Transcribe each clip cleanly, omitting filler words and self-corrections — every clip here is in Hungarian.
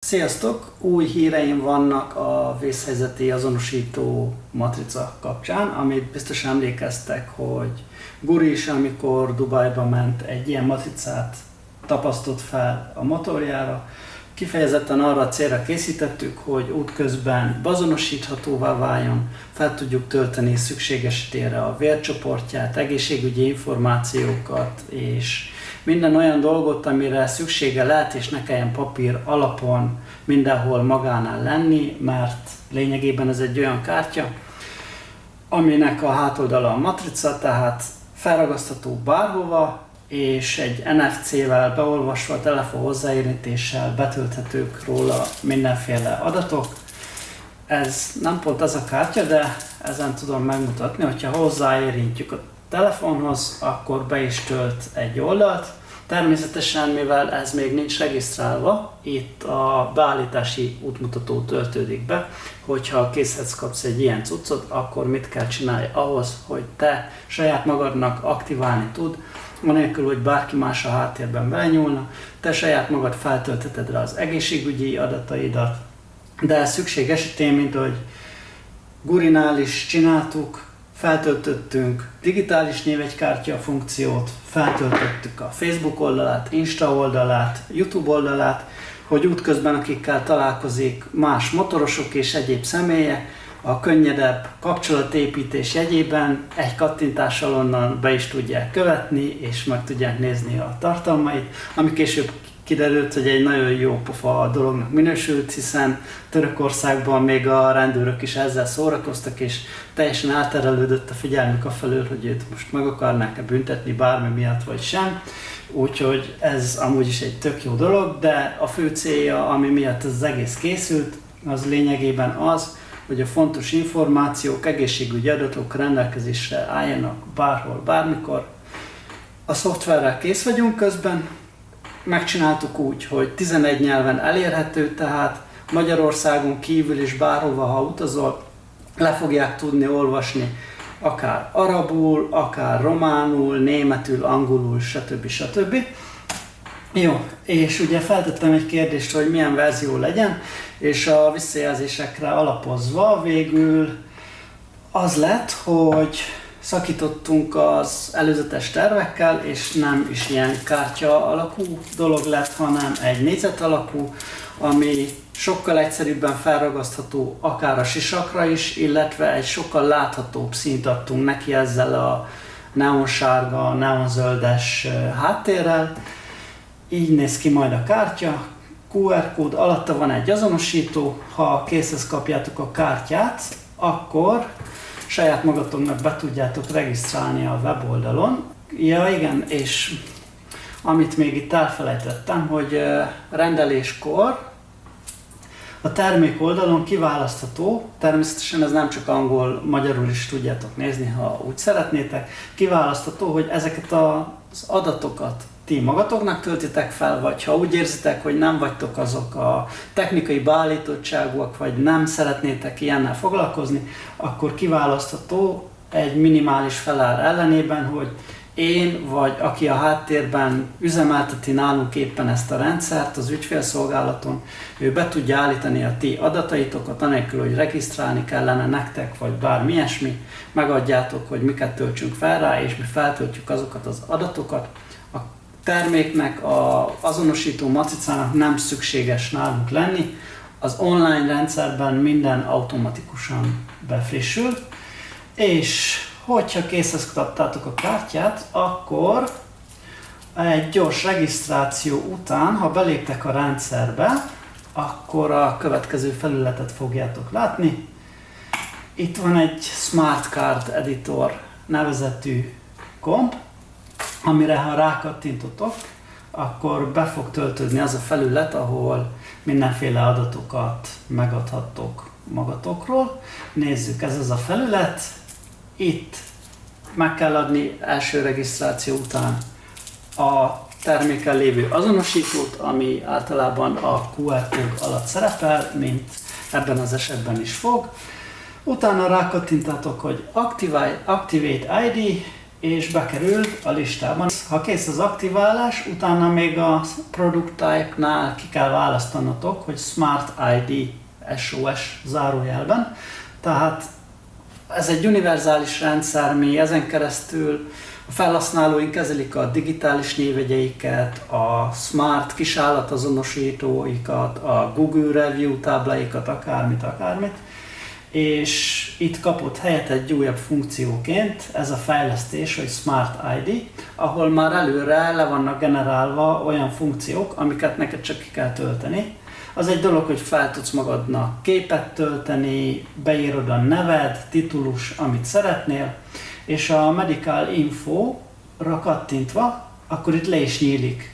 Sziasztok! Új híreim vannak a vészhelyzeti azonosító matrica kapcsán, amit biztos emlékeztek, hogy Guri is, amikor Dubajba ment, egy ilyen matricát tapasztott fel a motorjára. Kifejezetten arra a célra készítettük, hogy útközben beazonosíthatóvá váljon, fel tudjuk tölteni szükség esetére a vércsoportját, egészségügyi információkat és minden olyan dolgot, amire szüksége lehet, és ne kelljen papír alapon mindenhol magánál lenni, mert lényegében ez egy olyan kártya, aminek a hátoldala a matrica, tehát felragasztható bárhova, és egy NFC-vel beolvasva, a telefon hozzáérintéssel betölthetők róla mindenféle adatok. Ez nem pont az a kártya, de ezen tudom megmutatni, hogyha hozzáérintjük a telefonhoz, akkor be is tölt egy oldalt. Természetesen, mivel ez még nincs regisztrálva, itt a beállítási útmutató töltődik be, hogyha készhez kapsz egy ilyen cuccot, akkor mit kell csinálni ahhoz, hogy te saját magadnak aktiválni tud, anélkül, hogy bárki más a háttérben belenyúlna, te saját magad feltöltheted rá az egészségügyi adataidat, de szükség esetén, mint hogy Gurinál is csináltuk, feltöltöttünk digitális névjegykártya funkciót, feltöltöttük a Facebook oldalát, Insta oldalát, YouTube oldalát, hogy útközben akikkel találkozik más motorosok és egyéb személyek, a könnyedebb kapcsolatépítés jegyében egy kattintással onnan be is tudják követni, és meg tudják nézni a tartalmait, ami később kiderült, hogy egy nagyon jó pofa dolognak minősült, hiszen Törökországban még a rendőrök is ezzel szórakoztak, és teljesen elterelődött a figyelmük afelől, hogy őt most meg akarnák-e büntetni bármi miatt vagy sem. Úgyhogy ez amúgy is egy tök jó dolog, de a fő célja, ami miatt ez az egész készült, az lényegében az, hogy a fontos információk, egészségügyi adatok rendelkezésre álljanak bárhol, bármikor. A szoftverrel kész vagyunk közben, megcsináltuk úgy, hogy 11 nyelven elérhető, tehát Magyarországon kívül is bárhova, ha utazol, le fogják tudni olvasni akár arabul, akár románul, németül, angolul, stb. Jó, és ugye feltettem egy kérdést, hogy milyen verzió legyen, és a visszajelzésekre alapozva végül az lett, hogy szakítottunk az előzetes tervekkel, és nem is ilyen kártya alakú dolog lett, hanem egy négyzet alakú, ami sokkal egyszerűbben felragasztható akár a sisakra is, illetve egy sokkal láthatóbb színt adtunk neki ezzel a neonsárga, neonzöldes háttérrel. Így néz ki majd a kártya, QR kód, alatta van egy azonosító, ha készhez kapjátok a kártyát, akkor saját magatoknak be tudjátok regisztrálni a weboldalon. Ja igen, és amit még itt elfelejtettem, hogy rendeléskor a termék oldalon kiválasztható, természetesen ez nem csak angol, magyarul is tudjátok nézni, ha úgy szeretnétek, kiválasztható, hogy ezeket az adatokat ti magatoknak töltitek fel, vagy ha úgy érzitek, hogy nem vagytok azok a technikai beállítottságúak, vagy nem szeretnétek ilyennel foglalkozni, akkor kiválasztható egy minimális felár ellenében, hogy én, vagy aki a háttérben üzemelteti nálunk éppen ezt a rendszert az ügyfélszolgálaton, ő be tudja állítani a ti adataitokat, anélkül, hogy regisztrálni kellene nektek, vagy bármi ilyesmi, megadjátok, hogy miket töltsünk fel rá, és mi feltöltjük azokat az adatokat. A terméknek, az azonosító matricának nem szükséges nálunk lenni, az online rendszerben minden automatikusan befrissül, és hogyha készhez kaptátok a kártyát, akkor egy gyors regisztráció után, ha beléptek a rendszerbe, akkor a következő felületet fogjátok látni. Itt van egy Smart Card Editor nevezetű gomb, amire ha rákattintotok, akkor be fog töltődni az a felület, ahol mindenféle adatokat megadhattok magatokról. Nézzük, ez az a felület. Itt meg kell adni első regisztráció után a terméken lévő azonosítót, ami általában a QR kód alatt szerepel, mint ebben az esetben is fog. Utána rákattintatok, hogy Activate ID, és bekerül a listában. Ha kész az aktiválás, utána még a Product Type-nál ki kell választanatok, hogy Smart ID SOS zárójelben. Tehát ez egy univerzális rendszer, mi ezen keresztül a felhasználóink kezelik a digitális névjegyeiket, a Smart kisállat-azonosítóikat, a Google Review tábláikat, akármit. És itt kapott helyet egy újabb funkcióként ez a fejlesztés, hogy Smart ID, ahol már előre le vannak generálva olyan funkciók, amiket neked csak ki kell tölteni. Az egy dolog, hogy fel tudsz magadnak képet tölteni, beírod a neved, titulus, amit szeretnél, és a Medical Info-ra kattintva, akkor itt le is nyílik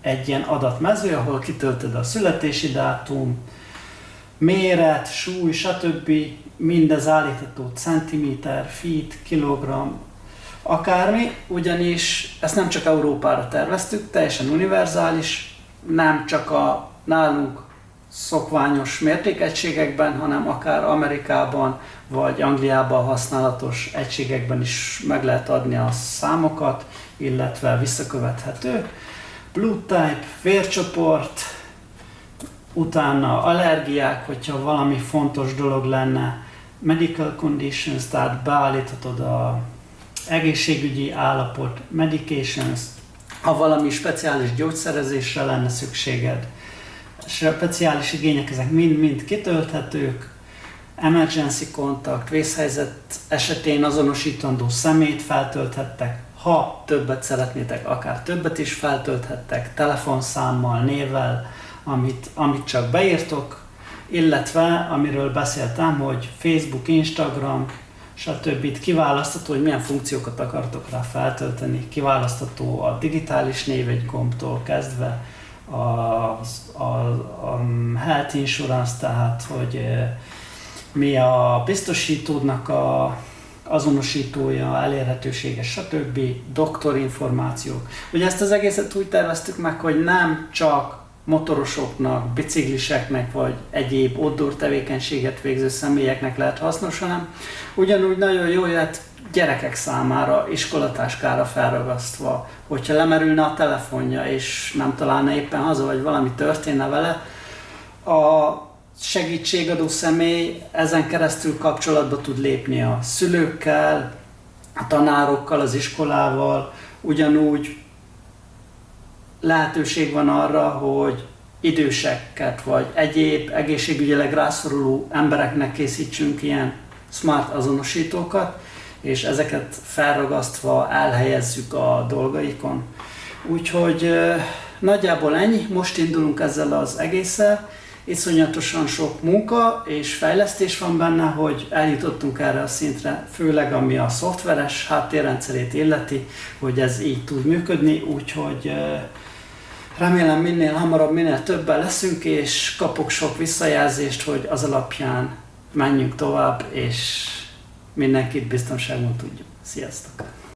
egy ilyen adatmező, ahol kitöltöd a születési dátum, méret, súly, stb. Mindez állítható centiméter, feet, kilogramm, akármi, ugyanis ezt nem csak Európára terveztük, teljesen univerzális, nem csak a nálunk szokványos mértékegységekben, hanem akár Amerikában vagy Angliában használatos egységekben is meg lehet adni a számokat, illetve visszakövethető. Blood type, vércsoport, utána allergiák, hogyha valami fontos dolog lenne, medical conditions, tehát beállíthatod a egészségügyi állapot, medications, ha valami speciális gyógyszerezésre lenne szükséged, speciális igények, ezek mind-mind kitölthetők, emergency contact, vészhelyzet esetén azonosítandó személyt feltölthettek, ha többet szeretnétek, akár többet is feltölthettek, telefonszámmal, névvel, amit csak beírtok, illetve amiről beszéltem, hogy Facebook, Instagram, stb. Kiválasztható, hogy milyen funkciókat akartok rá feltölteni. Kiválasztható a digitális névjegygombtól kezdve a health insurance, tehát hogy mi a biztosítódnak a azonosítója, elérhetősége, stb. Doktorinformációk. Ugye ezt az egészet úgy terveztük meg, hogy nem csak motorosoknak, bicikliseknek vagy egyéb outdoor tevékenységet végző személyeknek lehet hasznos, hanem ugyanúgy nagyon jó jöhet gyerekek számára, iskolatáskára felragasztva, hogyha lemerülne a telefonja és nem találna éppen haza, vagy valami történne vele, a segítségadó személy ezen keresztül kapcsolatba tud lépni a szülőkkel, a tanárokkal, az iskolával, ugyanúgy lehetőség van arra, hogy időseket vagy egyéb egészségügyileg rászoruló embereknek készítsünk ilyen smart azonosítókat, és ezeket felragasztva elhelyezzük a dolgaikon. Úgyhogy nagyjából ennyi, most indulunk ezzel az egésszel. Iszonyatosan sok munka és fejlesztés van benne, hogy eljutottunk erre a szintre, főleg ami a szoftveres háttérrendszerét illeti, hogy ez így tud működni, úgyhogy remélem minél hamarabb, minél többen leszünk, és kapok sok visszajelzést, hogy az alapján menjünk tovább, és mindenkit biztonságban tudjuk. Sziasztok!